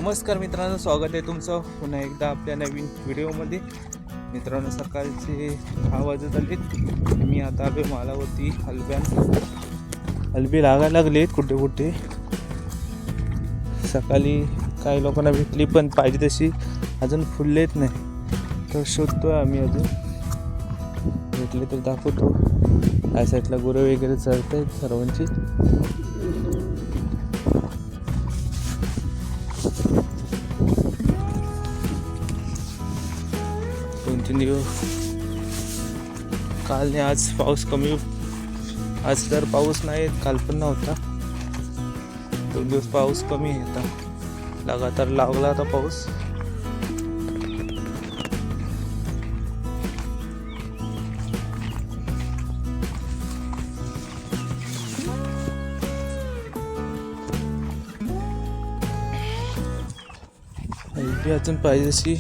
नमस्कार मित्रांनो, स्वागत आहे तुमचं पुन्हा एकदा आपल्या नवीन व्हिडिओमध्ये. मित्रांनो, सकाळचे 6 वाजत आलेत. मी आता आलो मालावरती. हलबी लागायला लागलेत कुठे कुठे. सकाळी काही लोकांना भेटली पण पाहिजे तशी अजून फुललेत नाही, तर शोधतोय आम्ही. अजून भेटले तर दाखवतो. या साईडला गुरं वगैरे चरत आहेत सर्वांची. काल ने आज पाऊस कमी. आज तर पाऊस नाही, काल पण नव्हता. 2 दिवस पाऊस कमी आहे. आता लगातार लागला आता पाऊस. अजून पाहिजे अशी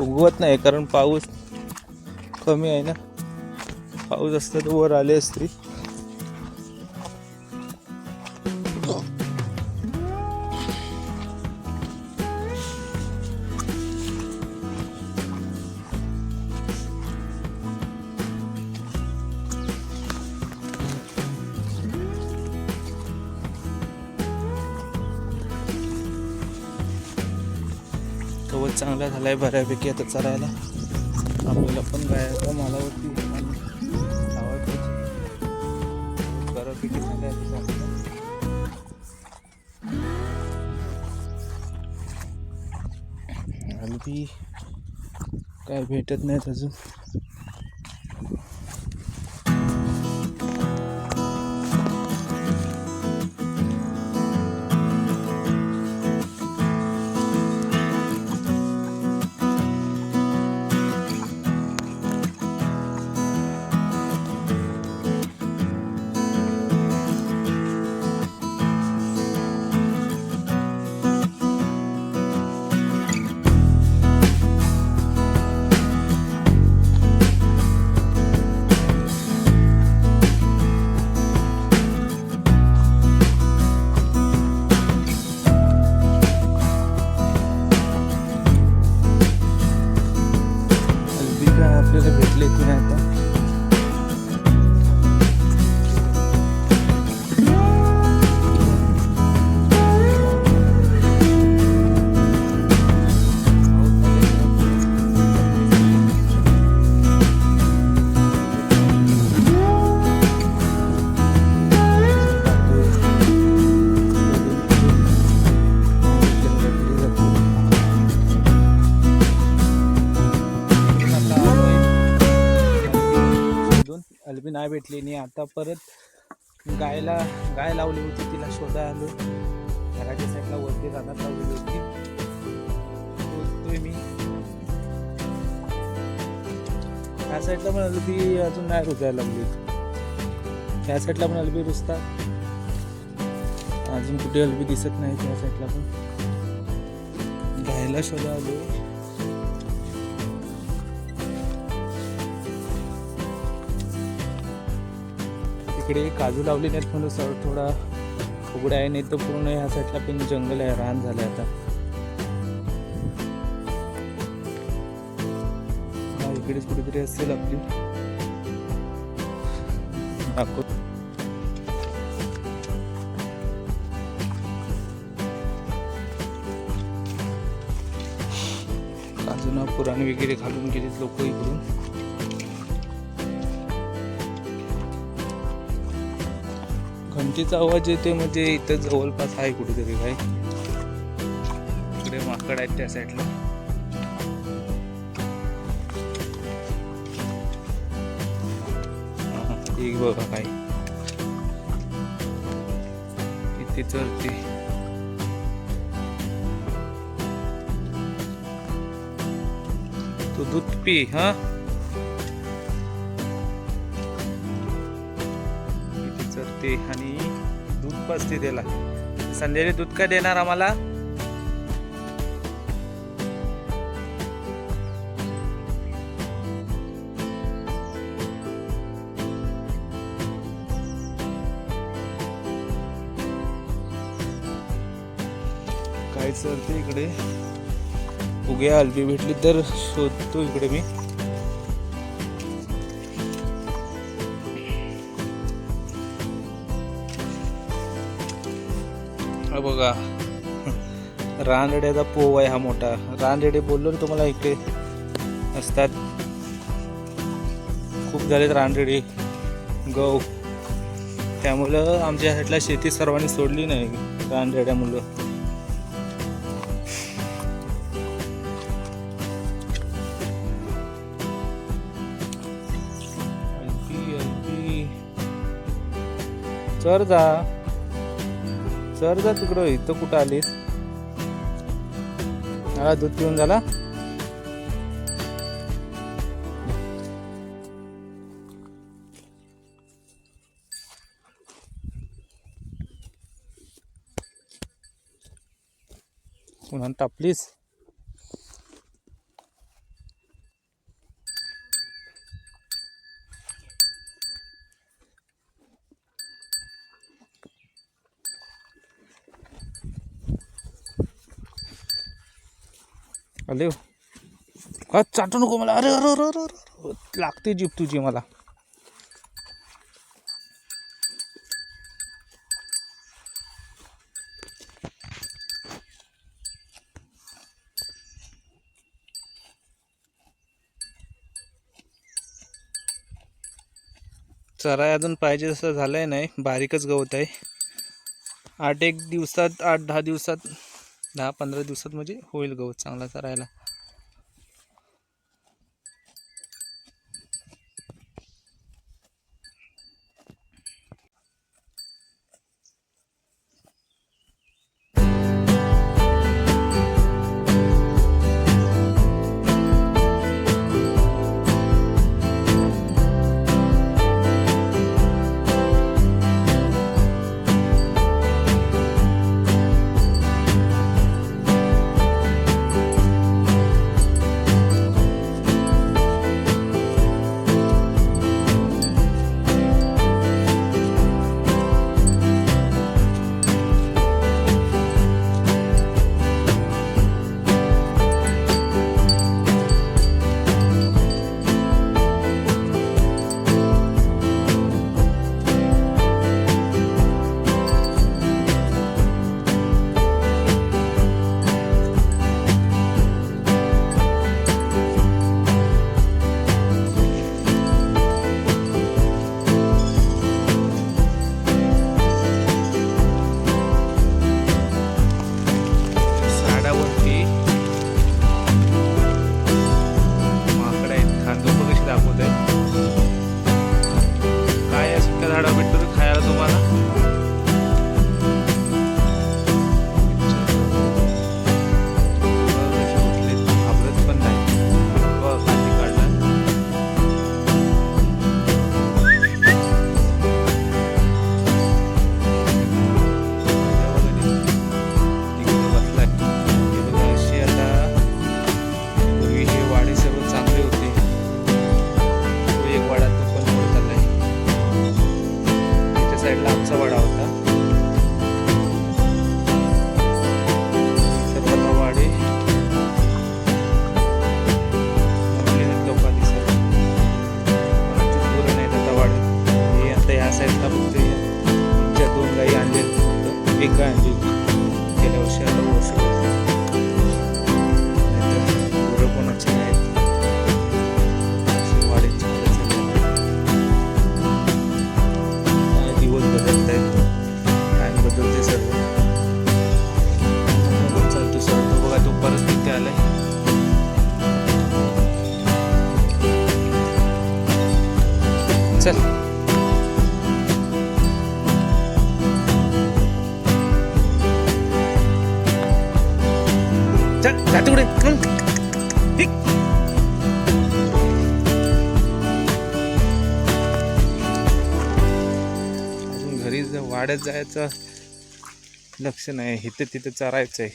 उगवत नाही, कारण पाऊस कमी आहे ना. पाऊस असता तर वर आले असते. गवत चांगला झालाय बऱ्यापैकी. आता चरायला आपल्याला पण गायचा मालावरती बऱ्यापैकी हलबी काय भेटत नाहीत अजून. आपल्याला भेटले की नाही आता. हलबी नाही भेटली नाही. आता परत गाय लावली होती, तिला शोधा आलो. घराच्या साईडला वरती रानात लावलेली होती. शोधतोय मी. ह्या साईडला पण हलबी अजून नाही रुजायला लागली. ह्या साईडला पण हलबी रुजतात. अजून कुठे हलबी दिसत नाही. त्या साईडला पण गायला शोधा आलो. इकडे काजू लावले नाहीत म्हणून थोडा उघडा आहे, नाही तर पूर्ण ह्या साईडला पण जंगल आहे, रान झालंय आता. इकडेच कुठेतरी असेल आपली. काजूना पुराण वगैरे घालून गेलेत लोक इकडून. घंटीचा आवाज येते, म्हणजे इथं जवळपास आहे कुठेतरी काय. इकडे माकड आहेत त्या साईडला. एक बघा काय किती चरते. तू दूध पी. हा, चरते आणि दूध पाजते त्याला. संध्याकाळी दूध काय देणार आम्हाला? गाय चरते इकडे. उग्या हलबी भेटली तर शोधतो इकडे मी. हा बघा रानरेड्याचा पोव आहे हा मोठा. रानरेडे बोललो ना तुम्हाला इकडे असतात. खूप झालेत रानरेडे गौ. त्यामुळं आमच्या साईडला शेती सर्वांनी सोडली नाही रानरेड्यामुळं. चर जा तिकडं. इथं कुठं आलीस? मला दूध पिऊन झाला. उन्हात तापलीस. आले का? चाटू नको मला. अरे अरे अरे अरे अरे, लागते जीभ तुझी मला. चराय अजून पाहिजे तसं झालंय नाही. बारीकच गवत आहे. 8-1 दिवसात 8-10 दिवसात 10-15 दिवसात म्हणजे होईल गवत चांगला चरायला. चल चल जाते कुठे अजून घरी वाड्यात जायचं लक्ष नाही. इथे तिथे चरायचंय.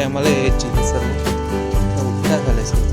टायमाला यायची हे सर्व काय झालंय सर्व.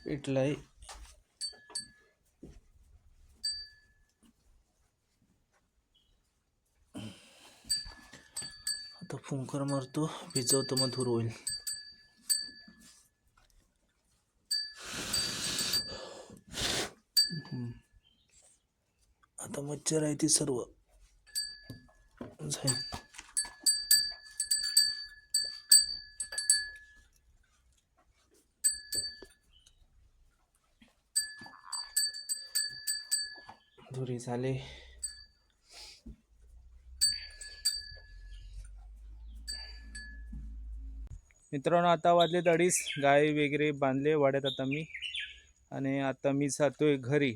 पेटलाय. आता फुंकर मारतो, भिजवतो मग धूर होईल. आता मच्छर आहे ती सर्व जाईल. धुरी झाले. मित्रांनो आता वाजले 2:30. गाय वगैरे बांधले वाड्यात आता मी, आणि आता मी जातोय घरी.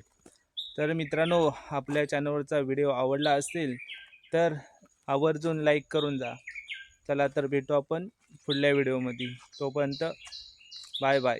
तर मित्रांनो आपल्या चॅनलवरचा व्हिडिओ आवडला असेल तर आवर्जून लाईक करून जा. चला तर भेटू आपण पुढल्या व्हिडिओमध्ये. तोपर्यंत बाय बाय.